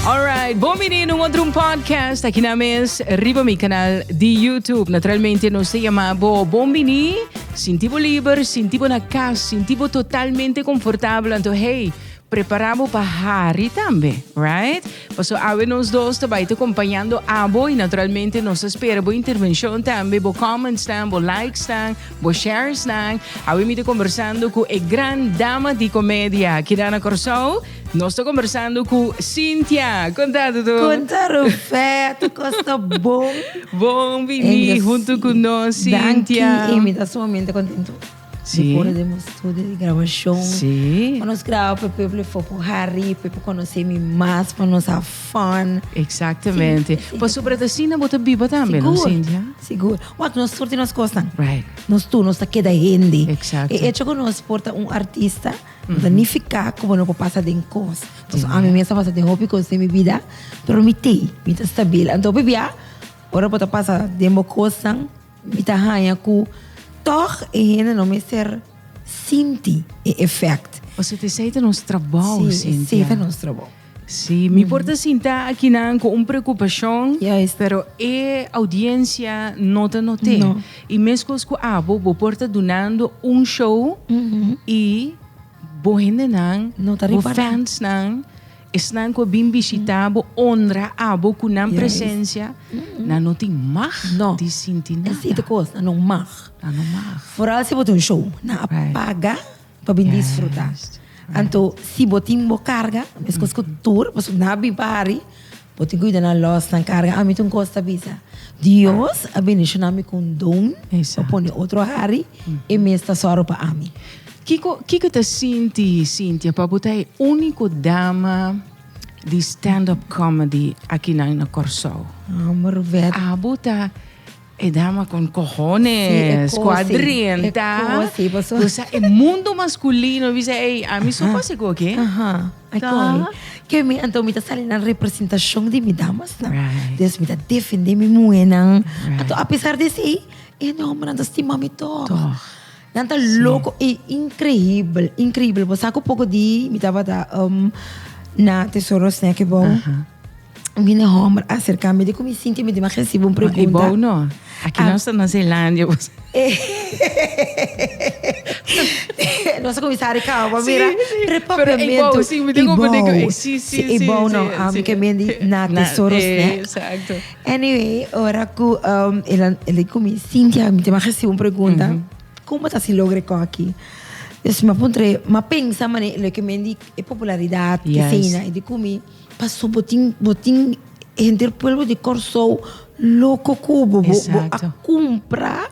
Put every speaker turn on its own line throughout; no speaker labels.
Alright, bom menino, outro podcast aqui na mesa, arriba meu canal de YouTube. Naturalmente, nós se chamamos Bom Menino, sentimos livre, sentimos na casa, sentimos totalmente confortável. Então, hey, preparamos para Harry também, right? Passo a nós dois também te acompanhando a e naturalmente nós espera boa intervenção também, boa comments também, boa likes também, boa shares também. A me te conversando com a grande dama de comédia aqui na Corsol. Nós estamos conversando com Cynthia. Contato tu.
Contar o feto, costa bom.
Bom vir junto com nós, Cynthia.
E me dá sumamente contento.
Sim.
Depois de um estúdio de gravação.
Sim.
Quando nós gravamos, para o foi para o Harry, para conhecer-me mais, para nós have fun.
Exatamente. Para sobre a cena, bota biba também, não,
Seguro.
Cynthia?
Seguro. What, nós sorte nós costas.
Right.
Nós está queda hindi.
Exato.
E é que nós porta artista, danificar como não passa de coisa. Então, a minha mesa passa de hobby com minha vida, pero me está estável. Então, bebia, ora pode passar de uma coisa, me tá ranha com toch ainda não me ser senti e effect.
Você te aceita nosso trabalho, Cynthia?
Sim, nosso trabalho.
Sim, me importa sentar aqui com uma preocupação,
Yes.
pero a audiência não te note.
No.
E mesmo com a Abo, porta donando show e bohende não,
No tá
bo
reparando.
fans não, estão com bem visitado, honra Abo com a
Yes.
presença, não tem mais
No.
de sentir
É
nada.
assim de coisa, não mar.
Não mais.
Vooral se botar show, na
Right.
paga para bem desfrutar. Então, se botar uma carga, mas coisa que tour, mas na bipari, botar cuida na loja na carga, a mim tu costa bisa. Deus abençoe-me com dom,
Exato.
para pôr outro hari e me está só para a mim.
Que te senti, Cynthia, para botar a única dama de stand-up comedy aqui na Corsol?
Amor, velho.
A bota é dama com cojones, quadrenta.
Sim, passou.
É mundo masculino, diz, ei, a mim só passa com o quê?
Aham.
Tá.
Que me então me está saindo na representação de me damas, não?
Right.
Deus me está defendendo me muenang.
Right.
Então, apesar de ser, não me não estima me to.
Toch.
Não tá louco e incrível, incrível. Você sabe um pouco de me estava na tesouros, né, que bom. Vine homer acercar-me de como me sinto, me recebo uma
É
pergunta.
bom, não? Aqui nós estamos na Zelândia.
Nossa comissária, calma,
Sim,
mira.
sim.
Repapamento.
Pero é bom, sim, me digo, sim, sim,
É
sim,
bom,
sim,
não?
sim.
A que me na tesouros, né?
Exato.
Anyway, ora que ele como Cynthia, me recebo uma pergunta. Como está se logra com aqui? Eu me apontei, mas pensa, mano, ele que me diz é popularidade, que
Yes.
cena, e de como passou botim entre o povo de Corsol louco cubo,
Exato.
a comprar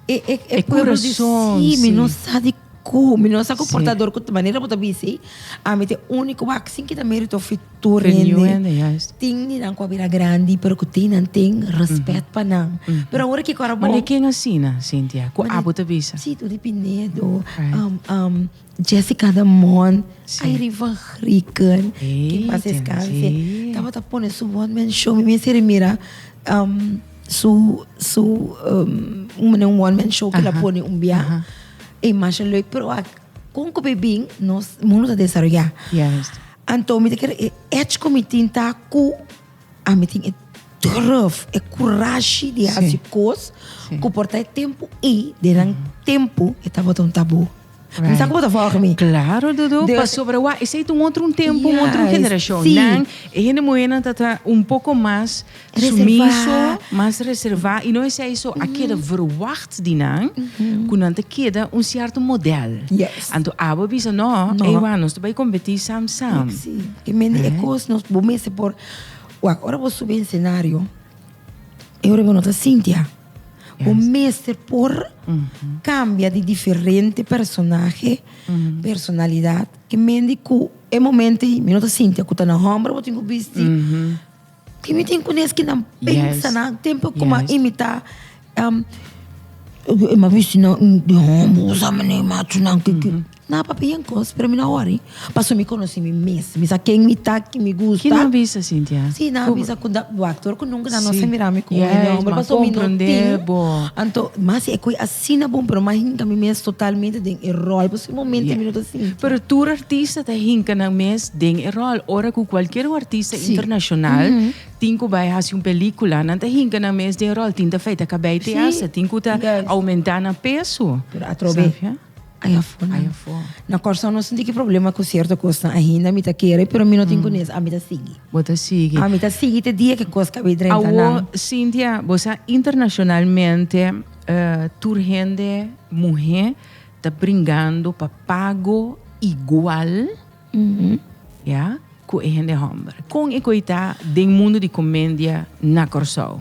É
povo de
coração,
cima,
sim.
não sabe como, não sabe
Sim.
comportador com maneira para dizer, a mim é único assim que também mérito futuro,
Renuendo, yes.
tem não com a vira grande, pero que tem respeito para não. Pero agora que agora
Mas
bom.
é quem assina, Cynthia? Com a bota visa.
Sim, tudo Pinedo,
Right.
Jessica Damon,
Sim.
Irivan Rican,
Ei,
que passa
entendi.
descanse. Tava tapando su one man show, me ser mira, su one man show que ela põe bia. E mais leuk, pero com que bebê nós mundo a desarrollar.
Yes.
Então, me quer é como tinta cu, a me tem durf, é coragem de fazer coisas,
Sim.
que porta tempo e de tempo estava tão tabu. Não sabe como tá falando comigo?
Claro, Dudu.
Deus-
Para sobre o esse é outro tempo,
Yes,
outra geração.
sim.
Não, a gente mulher está pouco mais
Reservar.
sumiso, mais reservado. E não é isso, aquela verwacht die não, quando queda certo modelo.
Yes.
Então, a Abo diz, não, nós também competir sam.
Sim. Que me é coisa, nós vamos por. Agora vou subir em cenário. Eu vou notar Cynthia. O mestre por cambia de diferente personagem, personalidade, que me indica é momento, me nota Cynthia, que está na ombra, eu tenho visto, que me tem conhece que não pensa, na tempo como
Yes.
imitar, mas visto não de ombro, usa maneira macho não que nada papi en cos, pero me no worry. Paso me conocí mi mes, me saqué en mi que me gusta.
¿Quién avisa, Cynthia?
Sí, na avisa con o actor que nunca não
Sí.
se mira me com
Yes,
não,
mas
mas passou me
compreender, bo.
Anto, mas é coi assim na bom, pero mas hinca me mes totalmente de error, por esse momento
Yeah.
minuto assim.
Pero tu artista te hinca na mes den rol. Ora com qualquer artista
Sim.
internacional, tinco vai fazer uma película, não te hinca na mes den rol, tinta feita acabei de
Sim.
asa, tinco te
Yes.
aumentar na peso.
Pero atrobe. Aí a fona.
Aí a fona.
Na corção não senti que problema com certa coisa ainda me tá querer, pero me não tenho conhece, a me tá sigue.
Bota sigue.
A me tá sigue te dia que coisa que vai
Awo,
não.
Cynthia, você internacionalmente, tu gente, mulher, está brigando para pago igual, ja, com a gente homem. Com a coisa do mundo de comédia na Corsou.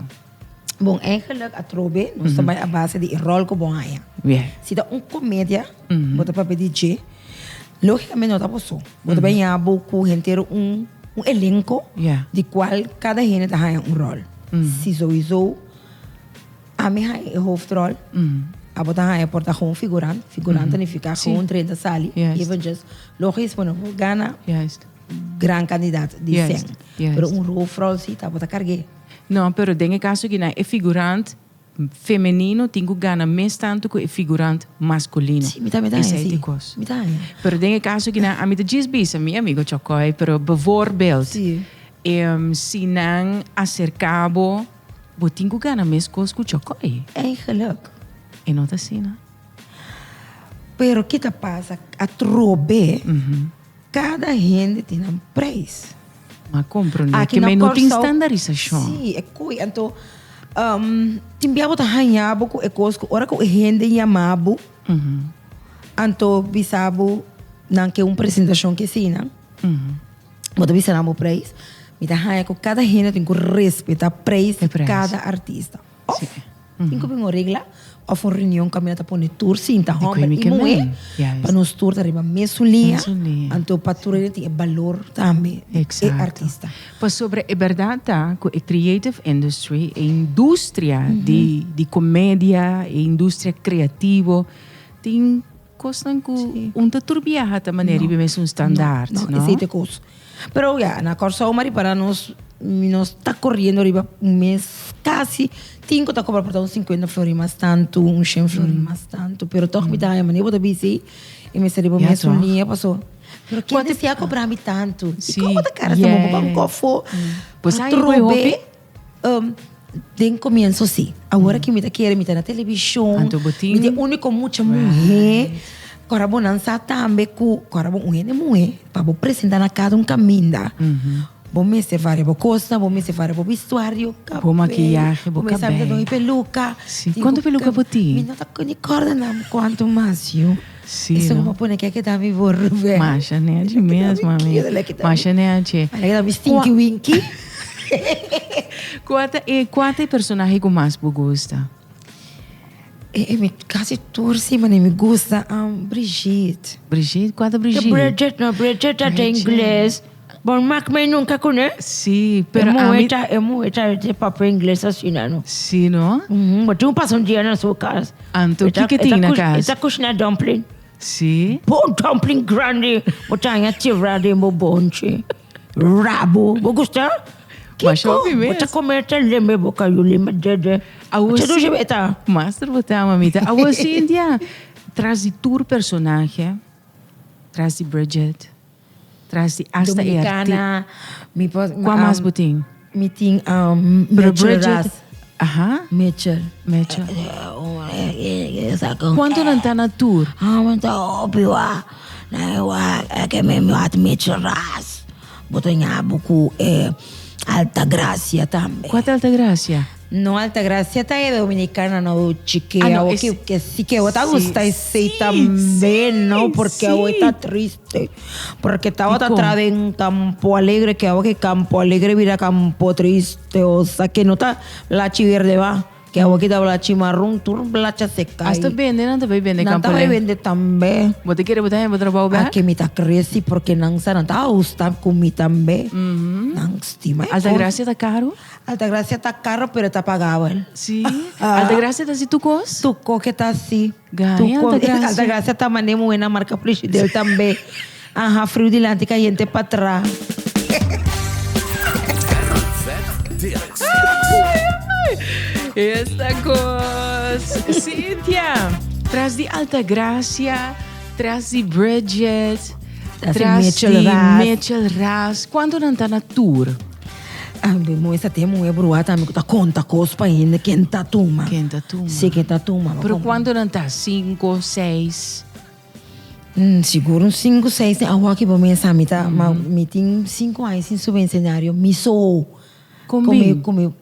Bom, eigenlijk atrobe, nós também a base de rol com bom aí.
Yeah.
Se dá comédia, bota para DJ, logicamente não tá possível. Bota bem a boca inteiro elenco
Yeah.
de qual cada gente tá um rol. Se sowieso a minha é hoofdrol, a bota é porta gewoon figurante, figurante nem ficar
Sim.
gewoon 30 sali,
Yes.
even just logisch, bueno, gana
Juist.
gran candidato de
Yes.
100.
Yes.
Pero hoofdrol sim, tá bota cargue.
Não, pero tem caso que é figurante feminino, tenho gana mais tanto que figurante masculino.
Sim, me tá
Esse é
sim.
de coisa.
Me tá.
Pero tem caso que a mim diz bisa, meu amigo Chocói, pero bijvoorbeeld,
Sim.
se não acercabo, eu tenho gana mais coisa que Chocói.
Eigenlijk.
E não tá assim, né?
Pero que te passa? A trobe, cada gente tem um preço.
Mas compreender
Aqui
que
na
me não tem
Corsou-
standardização.
Sim, é coi. Então, timbiabo tá hanhabo com ecosco, ora com gente yamabo, então bisabo não que apresentação que sim, não? Mas também será meu preço. Me tá hanha com cada gente tem que respeitar preço
É
de
preço.
cada artista.
Sim.
Tem que uma regra, ou uma reunião que a minha tá pondo tour, sim, tá
coi
homem
me
e
que
mulher,
bem. Yes.
para nós tour tá riba mesulinha,
Mesulinha.
então para tour ele tem valor também,
Exato.
é artista.
Mas sobre a verdade, tá, que a creative industry, a indústria de comédia, a indústria criativa, tem coisas que te turbiar da maneira de mesmo standard,
Não,
não?
esse é coisa. Pero já, na Corsou Mari para nós está correndo riba mês quase 5 tá cobra por uns 50 florimas tanto, 100 florimas tanto, pero toch me dá a maneira de bici e me seria
Ja,
mesulinha passou. Pero quem
Quanto-
descia cobrar me tanto?
Sim,
E como da cara
yeah.
se mo banco fo?
Pois aí, foi
tem começo sim. Agora que me tá querendo, me tá na televisão.
Anto botinho.
Me tá único muita mulher. Agora vou dançar também com, agora vou mulher, para vou apresentar na cada caminho. Vou me ser várias coisas, vou me ser várias vestuário,
Vou maquiagem, vou
vou me saber
cabelo.
de peluca.
Sim. Quanto peluca botinho?
Me não tá com corda não, quanto mais eu.
Sim,
Isso
não?
vou pôr que tá me vou ver.
Macha, né? De mesmo, amigo. Macha, né? De.
Olha que tá me stinky winky.
Qual personagem que mais você gosta?
Me quase torce, mas me gusta Brigitte.
Brigitte? Qual é Brigitte?
Bridget é inglês. Bom, Mac me nunca conhece.
Sim, pero a mim...
É muito de papel inglês assim, não?
Sim, não?
Mas tu passa dia na sua casa.
Anto, o que tem na casa?
Essa cozinha dumpling.
Sim.
Bom dumpling grande. Botar em tirada em bonche. Rabo. Vou gostar?
Mas eu ouvi mesmo.
Botar comer até lembra boca eu lembra de. Você não sabe tá?
Master botar, mamita. A você, India, traz de tour personagem, traz de Bridget, traz de hasta
Dominicana.
Qual mais botinho?
Me tem Mitchell Ras.
Aham.
Mitchell.
Mitchell. Quanto não está na tour?
Mas tá óbvio, é que me mata Mitchell Ras. Botou em buco Alta Gracia também.
Qual é a alta graça?
No, Alta Gracia tá aí dominicana, no chiquea,
no,
que sí que eu tá
sí,
gusta esse
sí,
também, não,
sí,
porque
sí.
eu tá triste. Porque estava
como?
atrás em Campo Alegre, que agora que Campo Alegre vira Campo Triste, o sea, que não tá lá Verde va, Que agora que dá chimarrão, tudo blacha seca.
Hasta vende, não também vende
Não
campo.
vai vender também.
Você quer botar em trabalho bem?
Aqui me tá cresce porque não sa não tá usta comi também. Não estima.
Alta Gracia tá caro?
Alta Gracia tá caro, pero tá pagável.
Sim. Alta Gracia tá se tu cos?
Tu que tá assim.
Ganha Alta Gracia.
Alta Gracia tá manemo na marca preço dele também. Aha, frio de lante que a gente para trás.
Esta coisa. Cíntia, traz de Alta Gracia, traz de Bridget, traz de Mitchell Ras. Quando não tá na tour?
Mo essa tema é bruata, amigo, tá conta cospa ainda, quem tá tuma.
Quem tá tuma?
Sim, quem tá tuma.
Pero quando não tá 5, 6?
Seguro 5, 6. Agora que vou pensar, me tem 5 anos sem subir em cenário. Me sou. Comigo.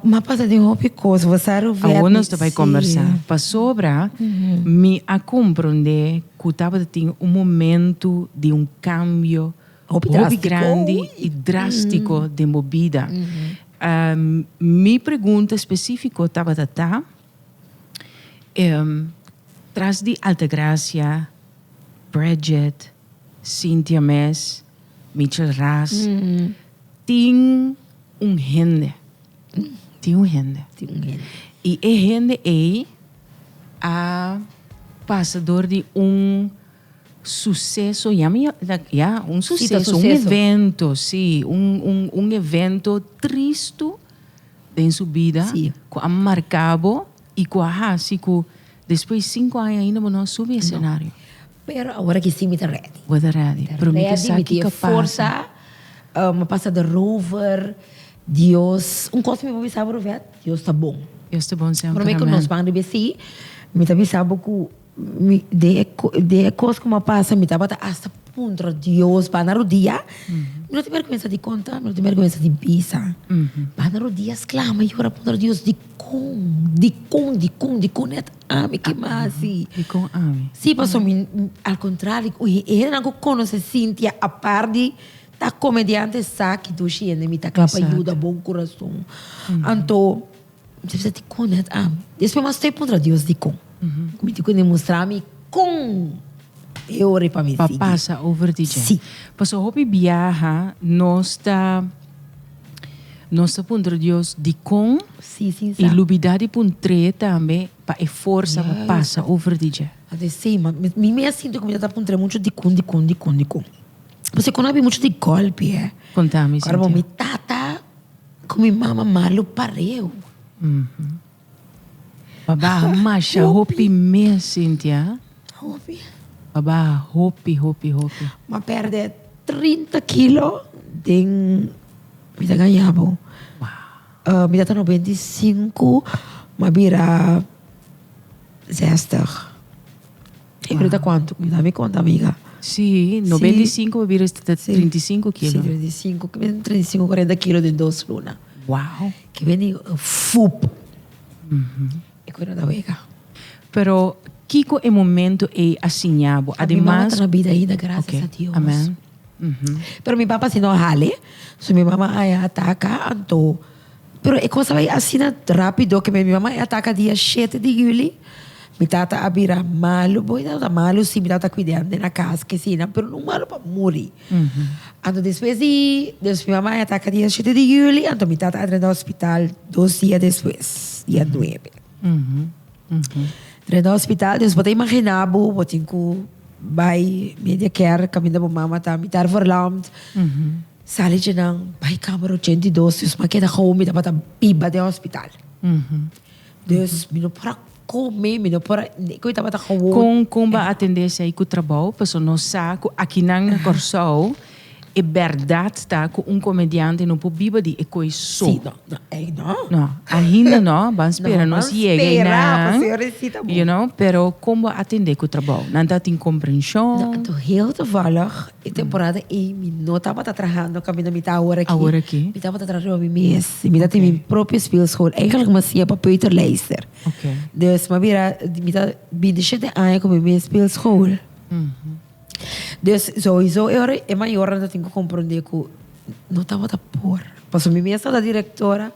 Mas passa de roupa e coisa. Você vai
ver. Nós vai conversar. Para sobra, me a compreender que estava tendo momento de cambio muito grande e drástico de movida. Minha pergunta específica estava traz de Alta Gracia, Bridget, Cynthia Mess, Mitchell Ras, tem gente. Tem gente. E a gente é a passador de sucesso, um sucesso, evento, sim, evento triste em sua vida, que a marcado e que a depois de 5 anos ainda não soube o cenário.
Pero agora que sim, me está ready.
Você está ready. Pero me sabe que
força, uma passa de rover, Deus, coisa me vou avisar para ver, Deus está bom.
Deus está bom sempre.
Por mim que nós vamos ver se, me está avisando que de coisa que me passa, me está batendo hasta ponto Deus, para na rodilha, não tem vergonha de contar, não tem vergonha de pisar. Para na rodilha, clama, e ora para Deus de net ame que mais
de com ame.
Sim, passou ao contrário, ele não conhece Cíntia a par de tá comediante sabe que tu xende me tá clapa ajuda bom coração. Então, você te conhece ame. Depois mais tempo para Deus de com. Me te demonstrar me com eu ore para mim.
Para passa over the
Sim.
Passou hopi viaja, nós tá para Deus de com.
Sim.
E lubidade puntre também para força para passa over the dia.
Até sim, mas me assim que me tá puntre muito de com. Você conhece muito de golpe, é?
Contame,
Cíntia. Agora, minha tata com minha mama malo pareu.
Babá, macha, hopi me, Cíntia.
Hopi.
Babá, hopi.
Mas perde 30 quilos de... Me dá ganhado.
Wow.
Me dá 95, mas vira 60. E me dá quanto? Me conta, amiga.
Sim, 95 vira 35 quilos.
Sim, 35, 40 quilos de 2 lunas.
Uau.
Que vem fup. E coisa da vega.
Pero, Kiko, é momento é assinhado. Además...
Está na vida ainda, graças a Deus.
Amém.
Pero mi papá se não jale, so mi mamá aí ataca, então... Pero é coisa vai assim rápido, que minha mamãe ataca dia 7 de julho. Mi tata abira malo, boi da malo, sim, mi tata cuidando na casa, que sim, pero não malo para morrer. Então, depois minha mamãe ataca dia 7 de julho, então mi tata entra no hospital 2 dias depois, dia 9. Entra no hospital, depois eu imaginar, eu tenho que vai media care, caminho da mamãe, tá, mi tar verlamd. Sali de não, vai câmara 82, os maqueta home, tá para piba de hospital. Deus, mi não para comer, mi não para, coisa tá para
com ba atendesse aí com o trabalho, pessoa não sabe, aqui na Corsol, é verdade tá com comediante não pode viver de coisa só.
Sim,
não, ainda não, vamos esperar, nós chega
não,
you know, pero como atender com o trabalho, não tá tem compreensão.
Então, heel toevallig, a temporada e mi não estava trabalhando, caminho mi tá agora aqui. Mi estava trabalhando mi mês, mi tá tem minha própria speelschool, eigenlijk mas ia para Peter Leister.
Okay.
Dus maar weer, mi tá 27 anos com minha speelschool. Dus sowieso é maior, eu tenho que compreender que não estava a pôr. Passou minha mesa da diretora,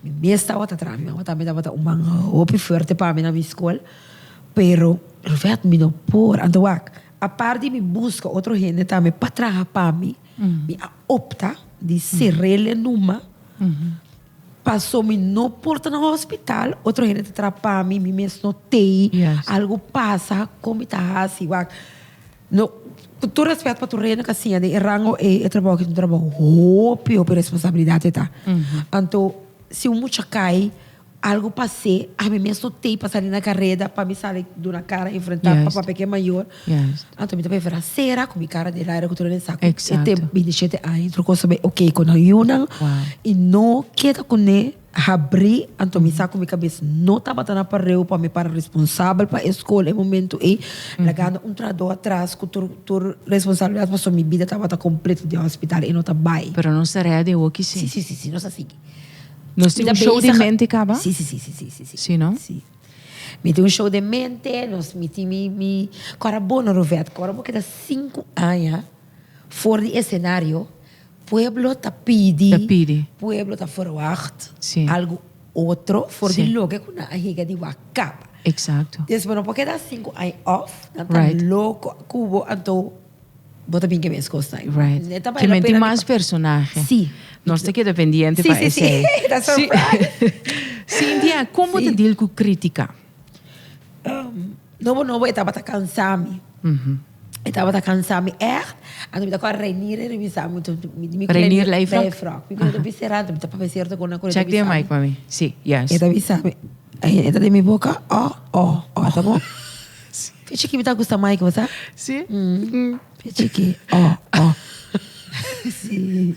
Me estava atrás, minha mãe também estava uma roupa forte para mim na minha escola, pero Roberto me não por, então a parte de me busca outro gente também para trabalhar para mim, me opta de ser ele numa, passou me não porta no hospital, outro gente trabalha para mim, me notei, algo passa, como tá assim, no, com todo respeito para tu reina que assim, de rango é trabalho que tu trabalho roupa, ou responsabilidade tá, então se um mucha cai algo passei, a mim mesmo tem para sair na carreira, para me sair de uma cara enfrentar para pequeno maior. Então, me também verá cera com minha cara de lá, era que eu não saco.
Exato.
E tem 27 anos, trocou saber, ok, quando eu não, e não queda com ele, abrir, então me saco minha cabeça, não estava batendo para eu, para me para responsável para a escola, em momento, e lagando trador atrás, com toda responsabilidade, para minha vida estava completa de hospital, e não estava bem.
Pero não será de o que sim.
Sim, não sei.
Nós temos um show de mente, acaba?
Sim.
Sim, não?
Sim. Me tem um show de mente, nós me tem me cara bom no Roberto, cara bom que dá 5 anos fora de cenário, pueblo tá pedi, pueblo tá forward, algo outro fora de logo com a riga de wacaba.
Exato.
Depois não porque dá 5 anos off, não tá louco, cubo, então bota bem que me escosta.
Right. Que mente mais personagem.
Sim.
Nós estamos aqui dependentes para esse.
Sim, that's right.
Cíntia, como te deal com crítica?
Não, eu estava cansado. Eu estava cansado. Eu estava reinir e revisar muito.
Reinir Leifrock?
Leifrock. Eu estava observando, eu estava certo com a coisa.
Check the mic para mim. Sim, yes.
Eu estava observando. Aí, de minha boca, tá bom? Fecha aqui, me está gostando mais que você?
Sim.
Fecha aqui, Sim.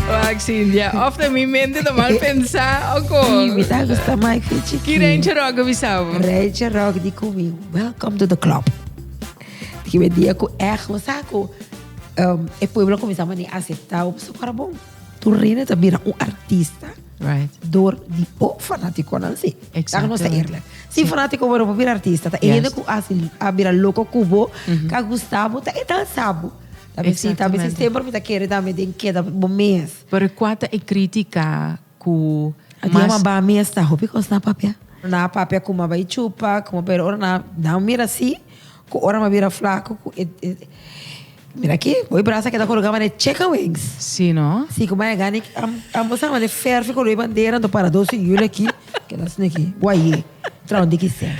Wag, Cíntia. Ofta minha mente está mal pensar.
Sim, me está gostando mais que fecha aqui.
Que rente roga, Bissau?
Rente roga de comigo. Welcome to the club. Que me dia com erro, saco. E pueblo começava a aceitar o pessoal para bom. Tu reina também era artista.
Right.
Dor de fanático, não sei.
Exato.
Não sei. Se fanático para vir artista, tá? Ele assim, a virar louco cubo, que Gustavo tá e dançava. Talvez sempre me tá querendo também tem que dar bom mês.
Pero quanta é crítica com
mas uma ba mês tá, hopi com na papia. Na papia com uma vai chupa, como pero ora na mira assim, com ora uma vira flaco, mira aqui, o braço que tá colocando é chicken wings.
Sim, não?
Sim, como é gani, a moça mas ferve com a bandeira do para 12 julho aqui, que dá assim aqui. Guai, trau de que ser.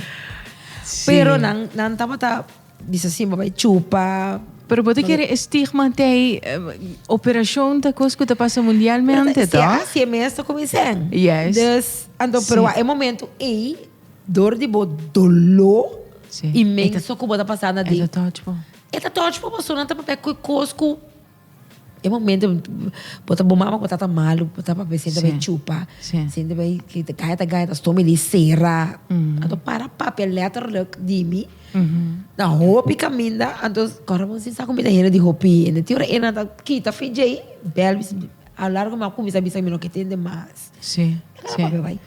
Pero não tava tá disse assim, vai chupa.
Pero você quer estigma tem operação da coisa que passa mundialmente, tá?
Sim, é mesmo começando.
Yes.
Então, pero é momento e dor de dolor imenso que você passando de.
É tótipo.
É tótipo, você não tá para cosco. É momento bota bomama que tá malo, bota para ver se vai chupa. Se vai que gaita toma de cera. Então para papel letra de mim. Na roupa caminha, então agora você sabe como é de roupa. E teoria é nada que tá fingei, bel, a largo mas como sabe não que tem demais.
Sim.
Vai.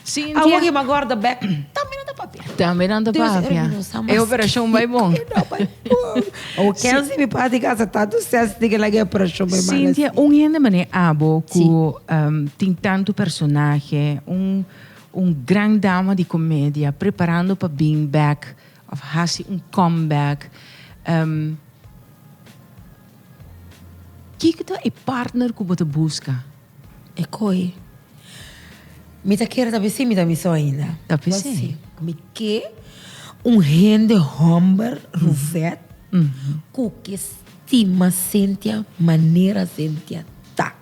Sim.
A que me guarda back, também não dá papel.
Também não dá papel. É operação bem bom.
O que se me pode casa tanto certo de que ela é operação bem mal.
Cíntia, ainda mané abo que tem tanto personagem, grande dama de comédia preparando para being back. Of hasi comeback. Que é partner que você busca?
É coi. Me tá querendo também sim, me tá missão ainda.
Tá pensando?
Me que rende humber, ruvet, que estima Cíntia, maneira Cíntia tá.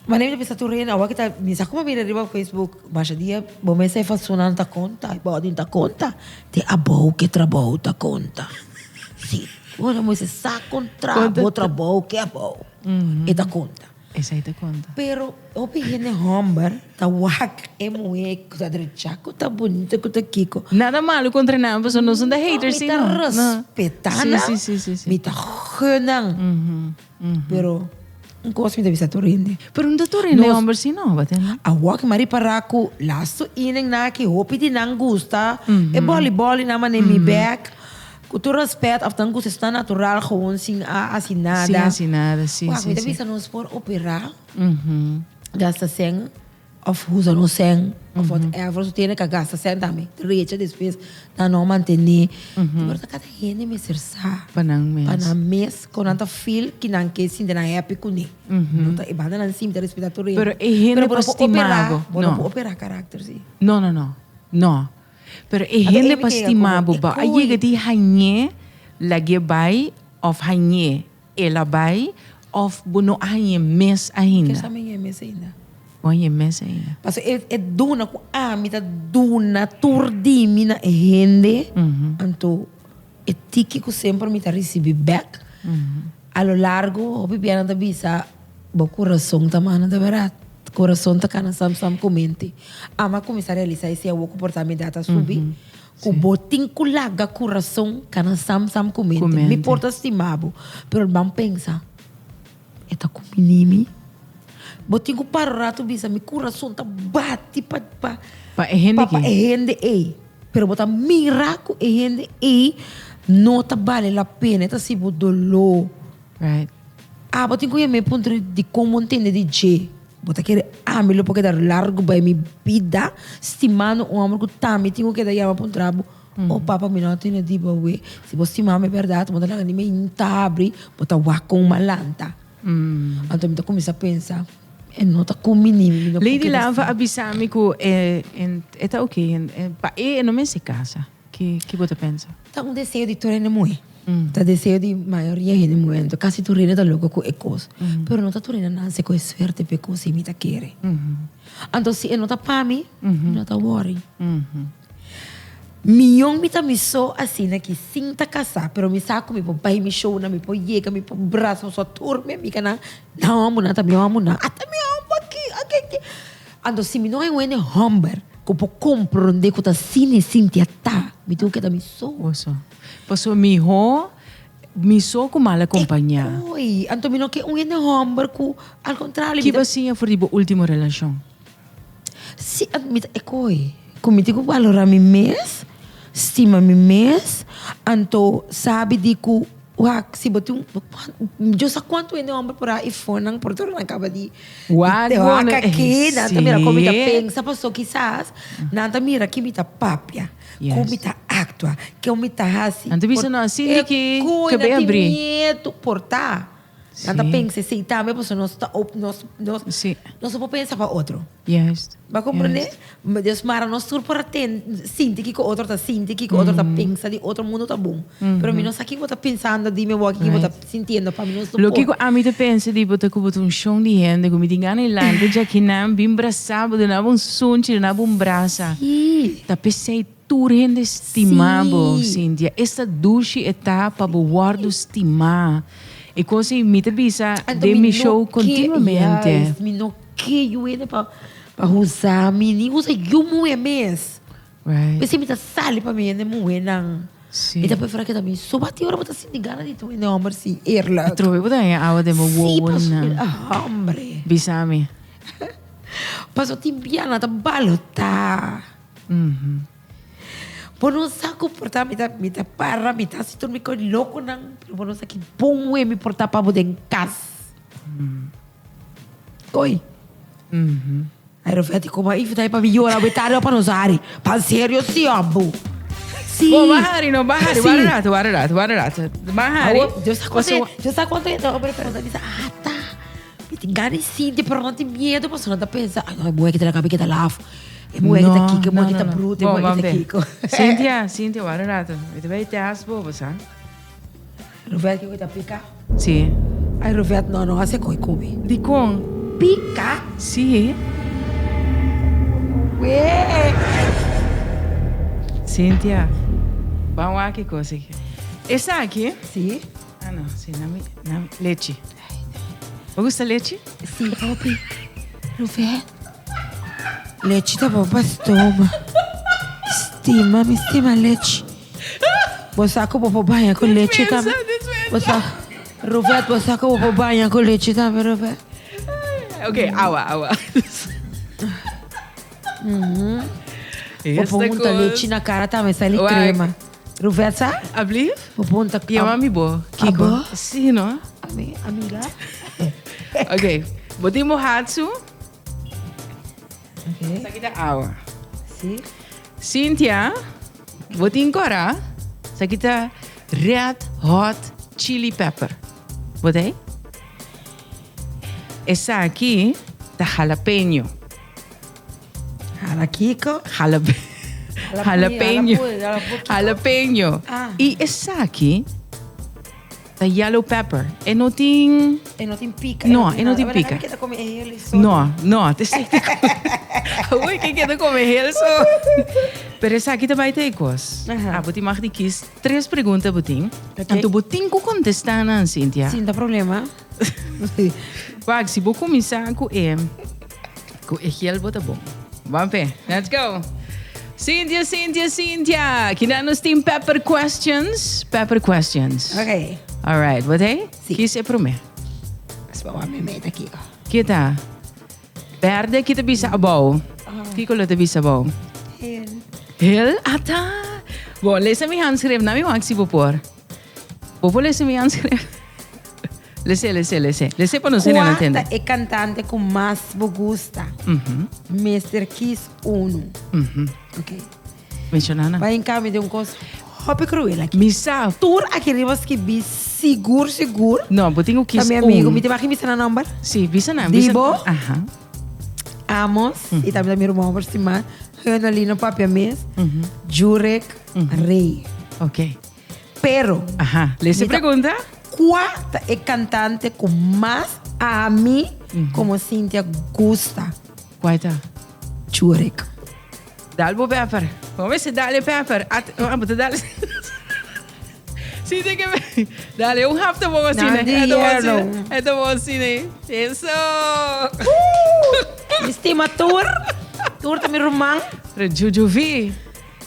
Mas nem pensa tu reina, agora que tá, me sabe como mira riba no Facebook, baixa dia, bom mês aí funcionando tá conta, pode tá conta, tem a boa que trabalho tá conta. Sim, olha mas sa contra, outra boa que é boa, e tá conta.
Essa aí tá conta.
Pero o pequeno homem tá wak, é moe, tá direito, tá bonito, tá kiko.
Nada malo contra nada, mas não são da haters, sim, não.
Me tá respetando, me tá guardando, pero gosto de visitar Torinde.
Pero não Torinde é homem assim não, batendo.
A walk mari paraku lasto inen na que hopi di nang gusta. E volley na man mi back. Com tu respeito, af dan você está natural, gewoon sem assinada.
Sem assinada, sim,
Uau,
sim,
me
sim.
devia nos por operar.
Uhum.
Gasta 100, of usa no 100, of whatever. Você tem que gastar 100 também. Recha depois, não manter. Mas cada gente me sersa.
Panang mes.
Para mês, quando anda feel que não quer sim na época nem. Não tá ibada na sim de respeitar tu.
Pero é gente para estimar.
Não operar carácter sim.
Não. Pero é gente para estimar ba. Aí que di hanye lagi bay of hanye ela bay of buno hanye mes
Que
ainda.
sabe é mês ainda.
Hanye mes ainda.
Mas é duna com mita duna turdi mina é gente. Então é tiki que sempre me tá receber back. A lo largo, o bibiana da bisa, o coração tá mana da verdade. Coração tá cana sam comente. Ama começar a realizar esse o comportamento da subir. O botin kulaga coração cana sam comente. Me porta estimado, pero vamos pensar. Eta com menimi. Botin ko para rato bisa mi coração tá bate pa
é gente
que. É gente aí. Pero bota miraco é gente aí. Não tá vale a pena, tá se bo dolor.
Right.
Botin ko me ponto de como entender de je. Bota querer me lo porque dar largo vai mi vida, estimando o amor que tá me tenho que dar yama para trabo. O papa me não tem de boa. Se você estimar me verdade, bota lá me intabre, bota wa com malanta. Então me começa a pensar, não tá com menino.
Lady Lava avisame que tá ok, pa não me se casa. Que você pensa?
Tá desejo de tornar muito. Tá desejo de maioria gente muito. Casi tu reina tá louco com ecos. Pero não tá tu reina nada se com suerte porque se me tá querer. Então se não tá para mim, não tá worry. Milhão me tá me só assim, né, que sinta casar, pero me saco me pai me show na me põe chega me põe braço só turme me cana. Não amo nada, me amo nada. Até me amo aqui. Então se me não é um humber, como compreender que tá cine Cynthia tá, me tenho que dar me só.
Passou me sou com mal acompanhar.
Oi, então me não que um humber com ao contrário.
Que você foi a última relação?
Se admita é coi. Como digo valorar me mês, estima me mês, então sabe de que se botar eu sei quanto é homem por aí fora não por todo acaba de aqui nada mira como tá pensa passou quizás nada mira que me tá papia como tá actua que me tá assim
então isso não assim que bem abrir
medo portar nada pensa se tá mesmo se nós nós vamos pensar para outro vai compreender Deus mara nós tudo para ter sinto que o outro tá sinto que o outro tá pensa de outro mundo tá bom pero mim não sei que vou tá pensando de me vou que vou tá sentindo para mim não
lo que a mim te pensa de botar como um chão de gente como de ganhar lande já que não bem braçado de não sunchi de não braça tá pensei tudo gente estimado Cynthia esta duche etapa para guardo estimar e così mi te bisa de mi show continuamente.
Mi no que eu ainda para usar mini usa eu muito mês.
Right.
Mas me tá sale para mim, né muito não.
Sim.
E depois fora que também só bate hora para se ligar de tu não homem se erla.
Trove botar em água de mo wow
na. Hombre.
Bisami.
Passou timbiana tá balota. Por não saber comportar, me tá para, me tá se tornar louco, não. Por não saber que bom é me portar para poder em casa. Oi. Aí eu falei, como aí, vai para melhorar, vai estar para nos áreas. Para sério, sim, amor. Sim.
Oh, bahari, no, bahari. Guarda. Bahari.
Deus sabe quanto é. Não, mas pergunta, diz, tá. Me tem ganas sim, pero não tem medo, mas não tá pensando. Ai, não é que te acabei que tá lá. É mulher que tá aqui, que mulher que tá bruta, é mulher que tá aqui.
Cynthia, guarda. Você vai ter as bobas, sabe?
Roberto que tá pica?
Sim.
Ai, Roberto, não, você come.
De com?
Pica?
Sim.
Ué!
Cynthia, vamos aqui, coisa aqui. Essa aqui?
Sim.
Ah, não, sim, na leite. Você gosta de leite?
Sim, papi. Roberto. Leite tá bom para estômago. Estima leite. Você acabou por banhar com leite também. Roberto, você acabou por banhar com leite também, Roberto.
Ok, água.
Vou pôr muita leite na cara também, sai crema. Ruvesa?
Alsjeblieft.
Pupunta
Ja, mami bo. Kiko.
Abo?
Sim, no?
Amiga?
Ok. Botin mo hatsu.
Okay.
Sa kita awa.
Si?
Cynthia, botin kora. Sa kita red hot chili pepper. Botei? Essa aqui tá jalapeno.
Harakiko?
Jalapeno. Jalapeno.
Ah.
E essa aqui tá yellow pepper. E não tem...
E não tem pica.
No, e não tem pica.
Que tá comendo ele só.
No, te sei. Ui, quem quer comer isso? Pero essa aqui também tem coisas. Ah, Botim mag die kies 3 perguntas, Botim.
Okay.
En tu Botim ku contestar na Cynthia.
Sim, dá problema.
Wag, se vou começar com gel bota bom. Vamos ver. Let's go. Cynthia. Kina nos team pepper questions.
Ok.
All right, wat é?
Sim.
Kies é para mim.
Vamos a me meter aqui.
Kita. Verde kita bisa abaw. Kiko lo bisa abaw. Hel? Ata. Bom, lesa mi handschrift na mi maxi popor. Popo lesa mi handschrift. Lese para não ser não entender.
Qual é o cantante que mais me gusta? Mr. Kiss 1. Ok.
Mencionana.
Vai em cá, me dê coisa. Hop cruel aqui.
Misa.
Tour aqui rivas que bi seguro.
Não, botinho
Tá
kiss
meu amigo, me tem aqui missa na number.
Sim, bisa na.
Dibo.
Aha.
Amos, e também meu irmão por cima. Renalino Papia Mes. Jurek Rei.
Ok.
Pero,
Aha. Lese
Mita-
pergunta.
qual é o cantante que mais a mim, como Cynthia, gusta?
Qual tá?
Jurek.
Dalbo pepper. Vamos ver se dá-lhe pepper. Vamos dar. Sim, tem que ver. Dá-lhe hafta bom assim, né? É tão bom assim, né? Isso!
Estima Tour. Tour também irmão.
Jujuvi.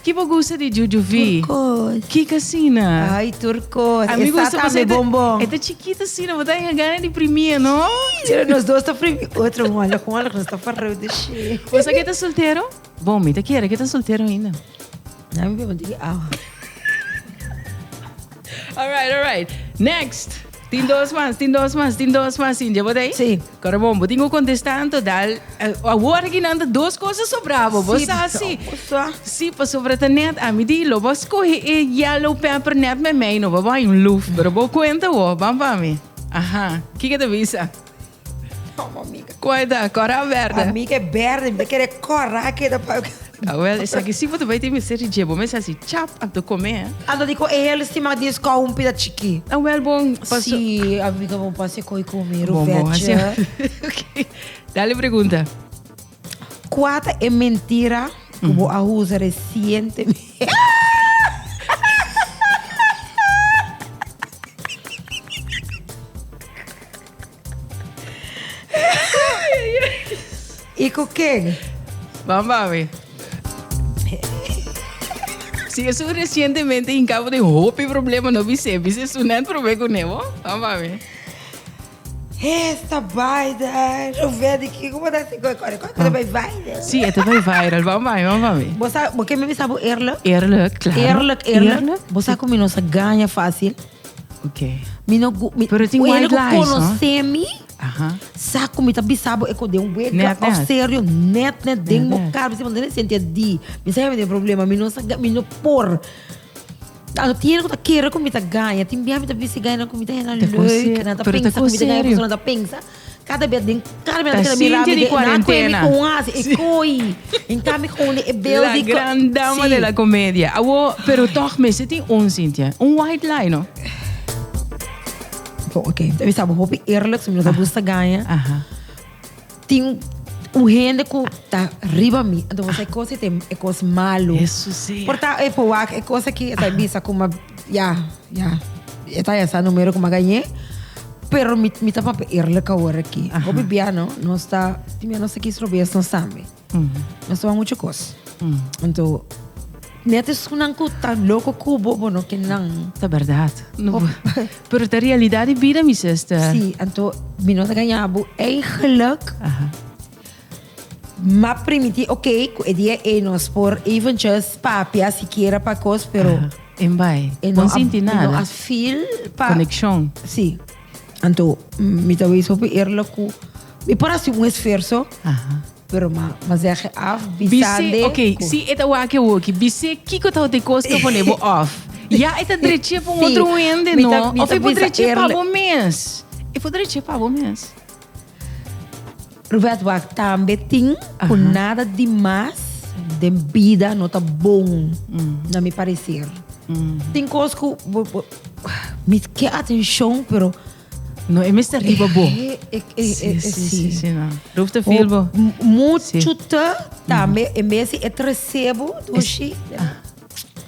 Que bom gosta de Jujuvi?
Turcos.
Que casina?
Ai, Turcos.
Amigo,
Essa também bombom.
É chiquita assim, não vou dar ganhar de primeiro, não?
Nós dois estamos primeiro. Outro, olha com ela que nós estamos falando de cheio.
Você aqui tá solteiro? Bom, me tá aqui tá solteiro ainda.
Não me pergunte.
All right. Next. Tem dois mais, sim. Já botei?
Sim.
Agora, bom, vou ter que contestar total. Agora que não duas coisas sobravam. Você assim. Sim, para sobrar a net, a mim dilo, vou escolher yellow pepper net met mij, não vai um luft, mas vou contar, vamos para mim. Aha. O que te avisa?
Não, amiga.
Cuida, cora verde.
Amiga é verde, me quer correr aqui da pau.
Well, isso aqui sim, você vai ter que ser de bom, mas assim, chap, a comer.
Ando dico, ele estima disso com um pedaço chiqui.
Well, bom,
Sim, amiga, vamos passar com comer o
bom, assim.
vete.
Ok. Dá-lhe pergunta.
Qual é mentira que vou usar recentemente? E com quem?
Vamos ver. Si eso recientemente en cabo de hope problema no vise su net problema con него. Vamos a ver.
Esta baida, não vê que como dá assim, quando vai baida.
Sí, esto va viral. Vamos a ver.
Você me sabe Erle?
Eerlijk, claro.
Erle. Você como não se ganha fácil.
Ok.
Pero
tem white lies,
conhece-me.
Aha.
Saco me tabi sabo e ko de um wega
Net.
sério net ding mo caro você não sente di me sabe de problema me não por ano tiene ko ta kera ko me ta ganha tim bia me ta visi ganha ko me ta na leuk na ta pensa ko me ta ganha pessoa ta pensa cada vez ding cada vez que me rabi de
quarentena
com as e coi então me com e
La gran dama de la comedia. Pero toch me se tem Cynthia. White line, no?
Ok, we saben hoop eerlijk, zoals dat boesta ganha.
Aha.
Tem gente que tá riba mi, então você coisa tem é coisa malo.
Isso sim.
Portanto, é por é coisa que tá bisa como tá essa número como ganhei. Pero mi tá para eerlijk agora aqui. O bibiano não está, time não sei que isso não sabe. Não está muito coisa. Então netes kunang ko ta loko kubo bono kinang.
É verdade. Pero a realidade vida, minha sister.
Sim, então minota ganhabo eigenlijk. Ma primiti, ok, e dia e nos por even just papia siquiera pa cos, pero
En vai.
E
Não senti
não
nada.
as feel pa
Conexão.
sim. Então, me talvez sobre erla ku. Me parece um esforço, pero mas é af bisande.
Ok, se é o que o que bise kiko tá de costa ponebo off. Já é direito para um outro ende, não? Ou foi direito para o mês. E foi direito para o mês.
Roberto Bach também tem com nada demais de vida não tá bom, na me parecer. Tem coisas que me quer atenção, pero
não é mesmo riba bom.
Sim,
não. Rufta filbo.
Muito também é mesmo é recebo do chi.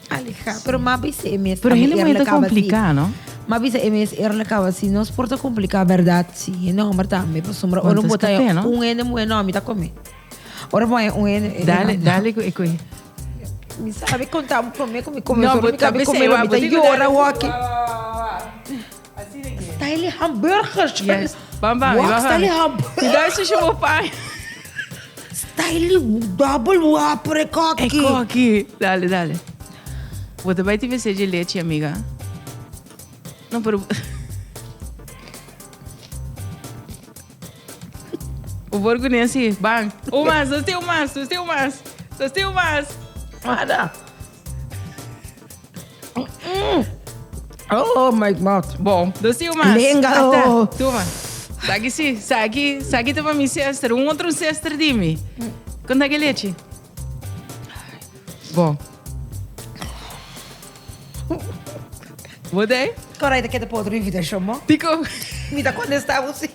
Alija, pero mais bem é mesmo.
Pero ele é muito complicado, não?
Mas bisa MS era acaba assim, não se porta complicar, verdade, sim. Não, mas também para sombra, ou não botar ene muito nome, tá comendo. Ora põe ene.
Dale, coi.
Me sabe contar para mim como
não,
me cabe comer, me tá llora o aqui. Assim é. Está ele hambúrguer.
Yes. Bamba,
está ele hambúrguer.
Me dá isso chamou pai.
Está ele double whopper coque.
É coque. Dale. Você vai te ver de leite, amiga. Não, pero... O borgo nem assim, bang. O mais, nós temos mais.
Nada. Oh my God.
Bom, nós temos mais.
Lenga.
Toma. Sagi tava minha sestra, outro sestra de mim. Quanto é que leite? Bom. Mudei?
Correto que te pode vida chamou.
Tico.
Me dá quando estava assim.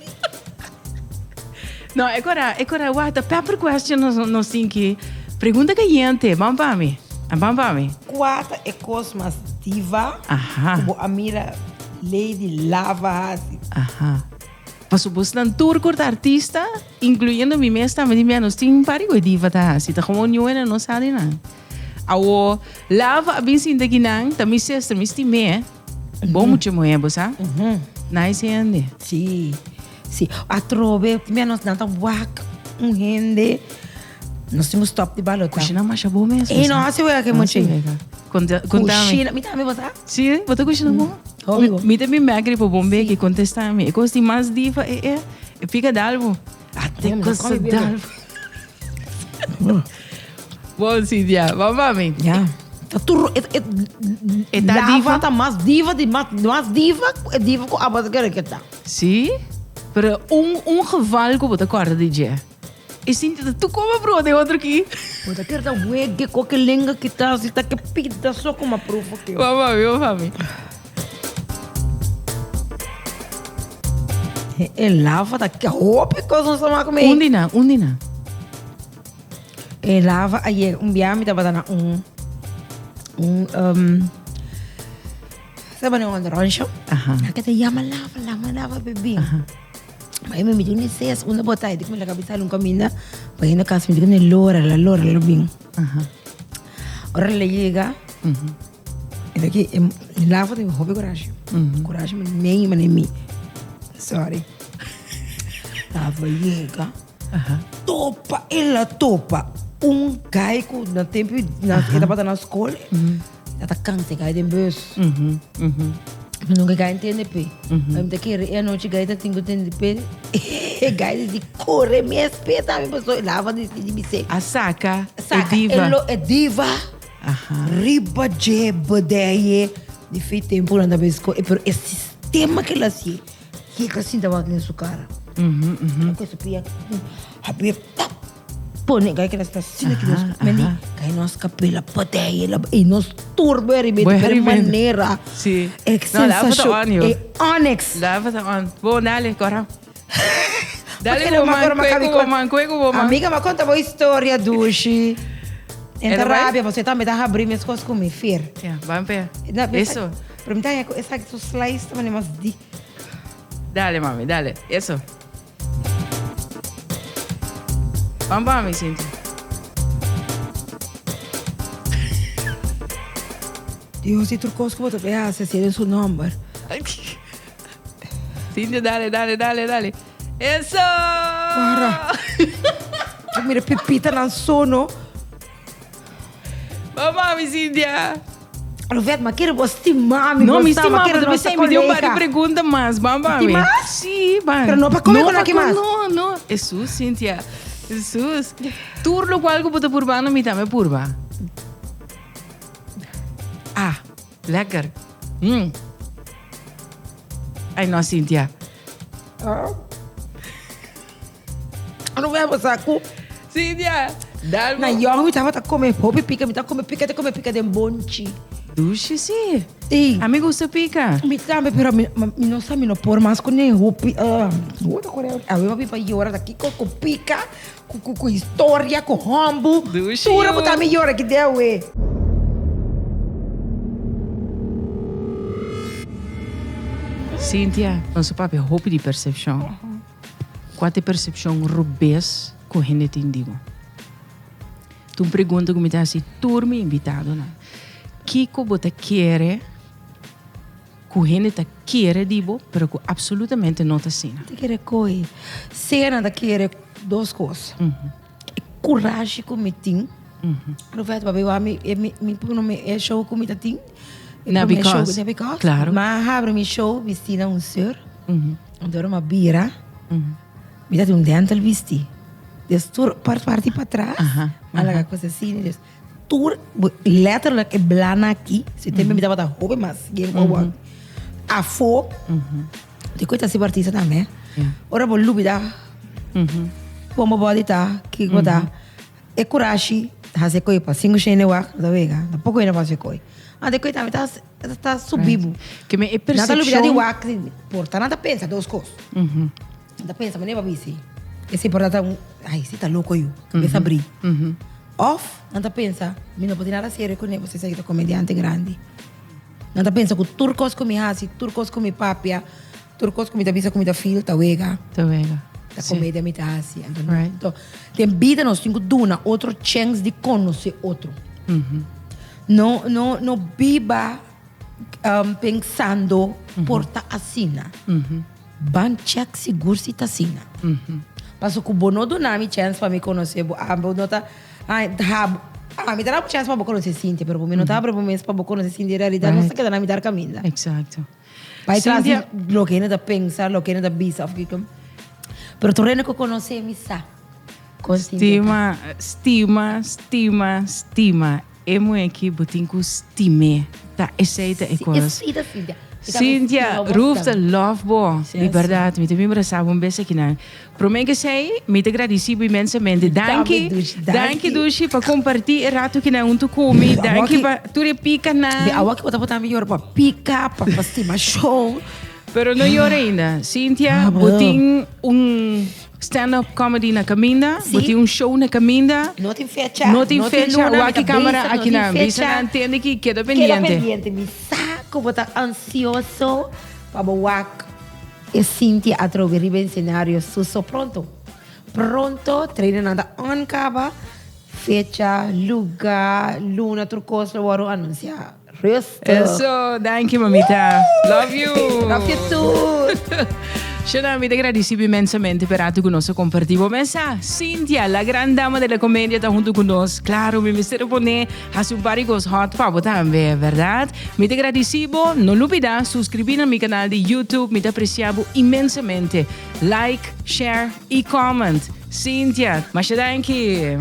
Não, agora, what? Pepper question não sim que pergunta que gente, vamos para mim.
Quatro é cosmas diva.
Como
a mira Lady Lava.
Passo buscando tour corta artista, incluindo mim mesma, mas menos tem parigo diva tá, se tá como nenhuma não sabe nada. Awo lava a bem daqui não, também se estime. Bom muito moebo, sabe? Nice ende.
Sim. A trove menos nada wak gente. Nós temos top de balota.
Coxina mais bom mesmo.
E não se vê que muito.
Coxina,
me também botar?
Sim, botar coxina bom. Me também me agri para bombe que contestar me. Eu gosto mais diva é fica dalvo. Até coisa dalvo. Bom, Cíntia, vamos para mim.
Já.
É da diva?
Tá mais diva com a base que tá.
Sim, mas geval que você acorda de dia. E Cíntia, tu como pro de outro aqui?
Você quer dar que qualquer língua que tá, se tá que pita só com uma prova aqui.
Vamos.
É lava daqui a roupa que nós estamos comendo.
Undina.
É lava aí dia me tava dando sabe não rancho? Que te llama lava bebê. Mas me diz necess uma botai de como la cabeça um caminho, vai na casa me diz ne lora bem. Ora le llega. E daqui lava tem hobby coragem nem me. Sorry. Lava llega. Ela topa. Gaico na tempo ela bota na escola. Ela cansa cai de bus. Nunca cai entende pe. Mas daqui a noite gaita tem que entender pe. Gaita de correr me espeta me passou lava de bice.
A saca é diva.
Ela é diva. Riba de bodeie de feito tempo na besco e por esse sistema que ela se que assim dava na sua cara. Que supia. Habia pone que ela está assim que nós mendi que nós capela bodeie e nós turber e de maneira.
Sim.
É sensacional. É onyx.
Lava tá on. Bom, dale, corra. Dale,
vou amiga, mas conta uma história duche. Entra rábia, você também tá abrindo minhas coisas com me fer.
Vamos ver. Isso.
Pergunta essa que tu slice também mais di.
Dale, mami, dale. Eso. Vamos, Cíntia.
Dios, si tu coisa que você vai fazer, se é seu número.
Cíntia, dale. Eso!
Para. Mira, Pepita na sono.
Vamos, Cíntia.
Roberto, mas quero estimar, me
No, me
gostava,
estimava,
quero
pero
nossa
você me deu
colega.
várias perguntas mais, bamba.
Estimar?
Sim, bam.
Pero no para comer con aqui mais.
No. Jesus, Cynthia. Jesus. Turlo com algo bota purba, não me dá, me purba. Ah, lekker. Ai, não, Cynthia.
Roberto, saco.
Cynthia, dá
Na young, me tava comer pop pica, me tava comer pica de bonchi.
Duche, sim.
E
Amigo, você pica.
me tava, pero me não sabe não por mais com nem roupa. Outra coisa, a minha pipa llora daqui com pica, com história, com rombo.
Duche,
Tudo
eu.
botar me llora que deu, ué.
Cynthia, nosso papo é roupa de percepção. Qual é a percepção rubês que a gente tem, digo? Tu me pergunta como está assim, turma invitado, não? Que você quer, que a gente quer, digo, mas que absolutamente não está assim.
Te quer coi. Cena da quer duas coisas. Coragem que me tem. Não vai para ver, me show que me tem.
Não, because. Claro.
Mas abre me show vestida um ser. Adoro uma bira. Me dá um dental vesti. Destur parte para trás. Alaga coisa assim, des. Tur letterlijk blana aqui. Se tem me dá para roupa mas game over. A fo. De coisa se artista também. Ora vou lubida. Como body tá, que goda. É coragem. Hace coi para cinco chene wa, da vega. Da pouco ainda faz coi. De coisa também tá subindo.
Que me é
Nada lubida de
percepção.
wa, porta nada pensa duas coisas. Nada pensa, mas nem vai ver. Esse porta um, ai, você tá louco eu. Começa a abrir. Off, nada pensa, me não pode nada sério com ele, você sei que é comediante grande. Nada pensa que turcos com minha hasi, turcos com minha papia, turcos com minha bisa, com minha filha, tá wega.
Tá vendo?
Da comédia me tá assim.
Right.
Então, tem vida nós temos duna outro chance de conhecer outro. Não biba pensando porta assina. Banchak seguro se tá assina. Passo que o bono do nome chance para me conhecer, bono tá me dá chance para me conhecer Cynthia, pero me não tá para me para conhecer Cynthia, realidade não sei que dá me dar caminho.
Exato.
Vai
Cynthia-
trazer lo que ainda pensa, lo que ainda bisa, pero tu reino que conhece me sa.
Estima. É muito que botem com estime. Tá, aceita e coisa.
Cynthia.
Cynthia, Roof the Love Bo.
Sim,
De verdade, me também abraçava beijo aqui na. Prometo que sei, me te agradecido imensamente. Danke, Dushi, para compartilhar rato que na tu come. Danke para tu repica na.
De agora que eu tava melhor para pica, para fazer show.
Pero não llora ainda. Cynthia,
Ah,
botem stand-up comedy na caminda,
Sim.
botem show na caminda.
Não tem fecha.
Não tem fecha, o aqui câmera aqui na
vista.
vista na antena que queda
Queda
pendiente.
pendiente, me saco, vou estar ansioso para boak. E Cynthia a trovar em cenário, susso pronto. Pronto, treino nada on cava, fecha, lugar, luna, turcos, lo vou anunciar. Resto.
Eso, thank you, mamita. Love you.
Love you too.
Shana, mi te agradecido imensamente per ato con nostro compartivo. Mesa, Cynthia, la gran dama della commedia, está junto con nos. Claro, mi mister pone a su barigos hot pavo también, ¿verdad? Mi te agradecido, no lo olvides, suscribir a mi canal de YouTube, mi te apreciabo inmensamente. Like, share y comment. Cynthia, mas thank you.